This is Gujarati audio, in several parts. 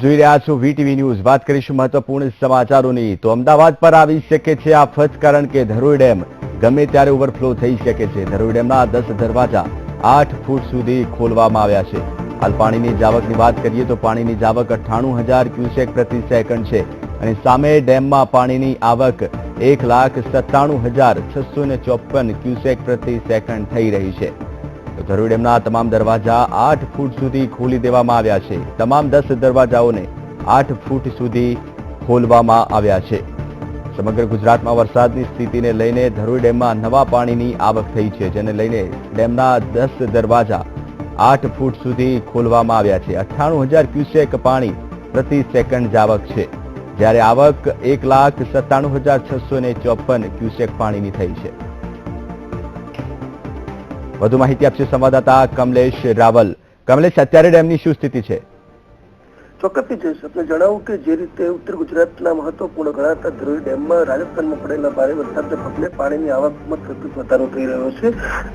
આપ જોઈ રહ્યા છો વીટીવી ન્યૂઝ। વાત કરીશું મહત્વપૂર્ણ સમાચારોની। તો અમદાવાદ પર આવી શકે છે આફત, કારણ કે ધરોઈ ડેમ ગમે ત્યારે ઓવરફ્લો થઈ શકે છે। ધરોઈ ડેમના 10 દરવાજા 8 ફૂટ સુધી ખોલવામાં આવ્યા છે। હાલ પાણીની જાવકની વાત કરીએ તો પાણીની જાવક 98,000 ક્યુસેક પ્રતિ સેકન્ડ છે અને સામે ડેમમાં પાણીની આવક 1,97,654 ક્યુસેક પ્રતિ સેકન્ડ થઈ રહી છે। ધરોઈ ડેમના તમામ દરવાજા 8 ફૂટ સુધી ખોલી દેવામાં આવ્યા છે। તમામ 10 દરવાજાઓને 8 ફૂટ સુધી ખોલવામાં આવ્યા છે। સમગ્ર ગુજરાતમાં વરસાદની સ્થિતિને લઈને ધરોઈ ડેમમાં નવા પાણીની આવક થઈ છે, જેને લઈને ડેમના 10 દરવાજા 8 ફૂટ સુધી ખોલવામાં આવ્યા છે। 98,000 ક્યુસેક પાણી પ્રતિ સેકન્ડ જાવક છે, જ્યારે આવક 1,97,654 ક્યુસેક પાણીની થઈ છે। વધુ માહિતી આપશે સંવાદદાતા કમલેશ રાવલ। કમલેશ, અત્યારે ડેમની શું સ્થિતિ છે? ચોક્કસથી જઈશ આપણે જણાવું કે જે રીતે ઉત્તર ગુજરાતના મહત્વપૂર્ણ ગણાતા ધરોઈ ડેમમાં રાજસ્થાનમાં પડેલા ભારે વરસાદને પગલે પાણીની આવકમાં સતત વધારો થઈ રહ્યો છે।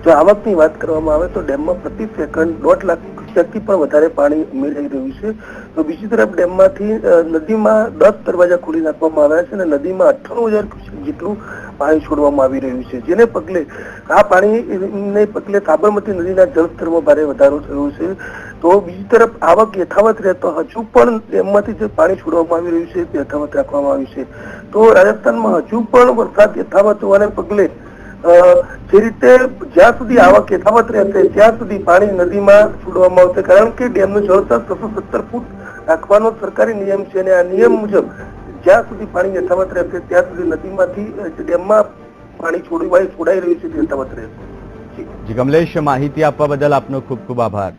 જો આવકની વાત કરવામાં આવે તો ડેમમાં પ્રતિ સેકન્ડ 1.5 લાખ ક્યુસેકથી પણ વધારે પાણી ઉમેરાઈ રહ્યું છે। તો બીજી તરફ ડેમમાંથી નદીમાં 10 દરવાજા ખોલી નાખવામાં આવ્યા છે અને નદીમાં 98,000 ક્યુસેક જેટલું પાણી છોડવામાં આવી રહ્યું છે, જેને પગલે આ પાણીને પગલે સાબરમતી નદીના જળસ્તરમાં ભારે વધારો થયો છે। તો બીજી તરફ આવક યથાવત રહેતો હજુ પણ ડેમમાંથી જે પાણી છોડવામાં આવી રહ્યું છે તે યથાવત રાખવામાં આવ્યું છે। તો રાજસ્થાનમાં હજુ પણ વરસાદ યથાવત હોવાને પગલે જે રીતે જ્યાં સુધી આવક યથાવત રહેશે ત્યાં સુધી પાણી નદીમાં છોડવામાં આવશે, કારણ કે ડેમનું જળસ્તર 670 ફૂટ રાખવાનો સરકારી નિયમ છે અને આ નિયમ મુજબ જ્યાં સુધી પાણી યથાવત રહેશે ત્યાં સુધી નદીમાંથી ડેમમાં પાણી છોડાઈ રહ્યું છે તે યથાવત રહેશે। જી કમલેશ, માહિતી આપવા બદલ આપનો ખૂબ ખૂબ આભાર।